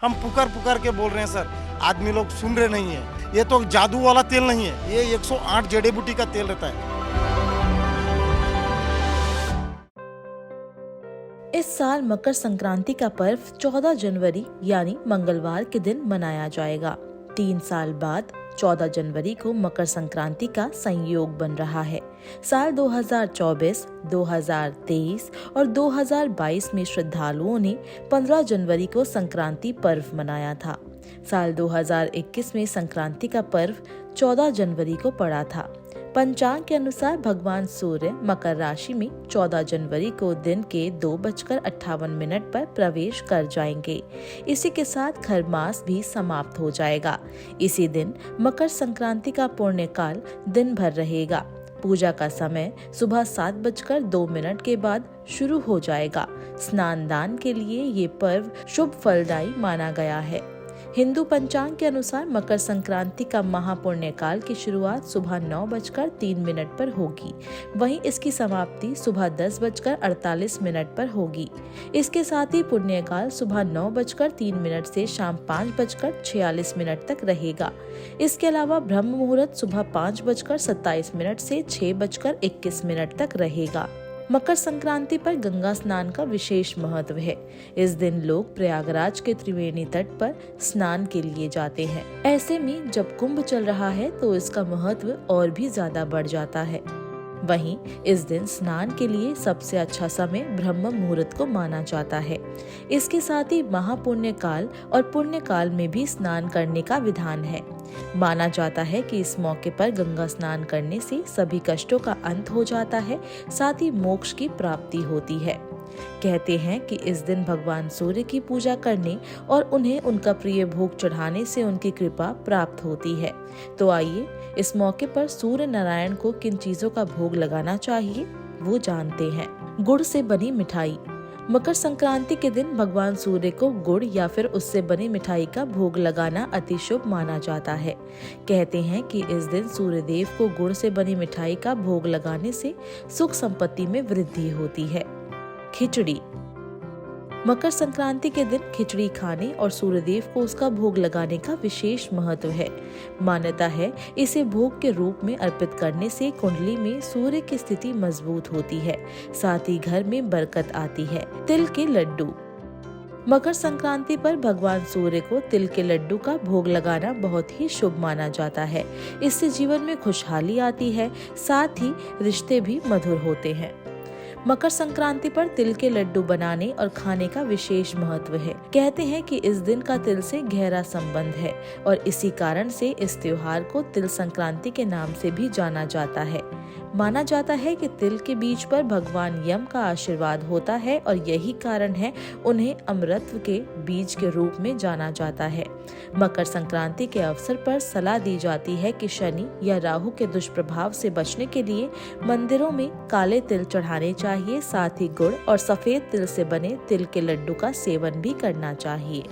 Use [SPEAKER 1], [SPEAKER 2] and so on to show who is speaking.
[SPEAKER 1] हम पुकार पुकार के बोल रहे हैं सर, आदमी लोग सुन रहे नहीं है। ये तो जादू वाला तेल नहीं है, ये 108 जड़ी बूटी का तेल रहता है।
[SPEAKER 2] इस साल मकर संक्रांति का पर्व 14 जनवरी यानी मंगलवार के दिन मनाया जाएगा। 3 साल बाद 14 जनवरी को मकर संक्रांति का संयोग बन रहा है। साल 2024, 2023 और 2022 में श्रद्धालुओं ने 15 जनवरी को संक्रांति पर्व मनाया था। साल 2021 में संक्रांति का पर्व 14 जनवरी को पड़ा था। पंचांग के अनुसार भगवान सूर्य मकर राशि में 14 जनवरी को दिन के 2:58 पर प्रवेश कर जाएंगे। इसी के साथ खरमास भी समाप्त हो जाएगा। इसी दिन मकर संक्रांति का पुण्य काल दिन भर रहेगा। पूजा का समय सुबह 7:02 के बाद शुरू हो जाएगा। स्नान दान के लिए ये पर्व शुभ फलदायी माना गया है। हिंदू पंचांग के अनुसार मकर संक्रांति का महापुण्य काल की शुरुआत सुबह 9:03 पर होगी। वहीं इसकी समाप्ति सुबह 10:48 पर होगी। इसके साथ ही पुण्य काल सुबह 9:03 से शाम 5:46 तक रहेगा। इसके अलावा ब्रह्म मुहूर्त सुबह 5:27 से 6:21 तक रहेगा। मकर संक्रांति पर गंगा स्नान का विशेष महत्व है। इस दिन लोग प्रयागराज के त्रिवेणी तट पर स्नान के लिए जाते हैं। ऐसे में जब कुंभ चल रहा है तो इसका महत्व और भी ज्यादा बढ़ जाता है। वहीं इस दिन स्नान के लिए सबसे अच्छा समय ब्रह्म मुहूर्त को माना जाता है। इसके साथ ही महापुण्य काल और पुण्य काल में भी स्नान करने का विधान है। माना जाता है कि इस मौके पर गंगा स्नान करने से सभी कष्टों का अंत हो जाता है, साथ ही मोक्ष की प्राप्ति होती है। कहते हैं कि इस दिन भगवान सूर्य की पूजा करने और उन्हें उनका प्रिय भोग चढ़ाने से उनकी कृपा प्राप्त होती है। तो आइए इस मौके पर सूर्य नारायण को किन चीजों का भोग लगाना चाहिए वो जानते हैं। गुड़ से बनी मिठाई। मकर संक्रांति के दिन भगवान सूर्य को गुड़ या फिर उससे बनी मिठाई का भोग लगाना अति शुभ माना जाता है। कहते हैं कि इस दिन सूर्य देव को गुड़ से बनी मिठाई का भोग लगाने से सुख संपत्ति में वृद्धि होती है। खिचड़ी। मकर संक्रांति के दिन खिचड़ी खाने और सूर्यदेव को उसका भोग लगाने का विशेष महत्व है। मान्यता है इसे भोग के रूप में अर्पित करने से कुंडली में सूर्य की स्थिति मजबूत होती है, साथ ही घर में बरकत आती है। तिल के लड्डू। मकर संक्रांति पर भगवान सूर्य को तिल के लड्डू का भोग लगाना बहुत ही शुभ माना जाता है। इससे जीवन में खुशहाली आती है, साथ ही रिश्ते भी मधुर होते हैं। मकर संक्रांति पर तिल के लड्डू बनाने और खाने का विशेष महत्व है। कहते हैं कि इस दिन का तिल से गहरा संबंध है और इसी कारण से इस त्योहार को तिल संक्रांति के नाम से भी जाना जाता है। माना जाता है कि तिल के बीज पर भगवान यम का आशीर्वाद होता है और यही कारण है उन्हें अमृत के बीज के रूप में जाना जाता है। मकर संक्रांति के अवसर पर सलाह दी जाती है कि शनि या राहु के दुष्प्रभाव से बचने के लिए मंदिरों में काले तिल चढ़ाने चाहिए, साथ ही गुड़ और सफेद तिल से बने तिल के लड्डू का सेवन भी करना चाहिए।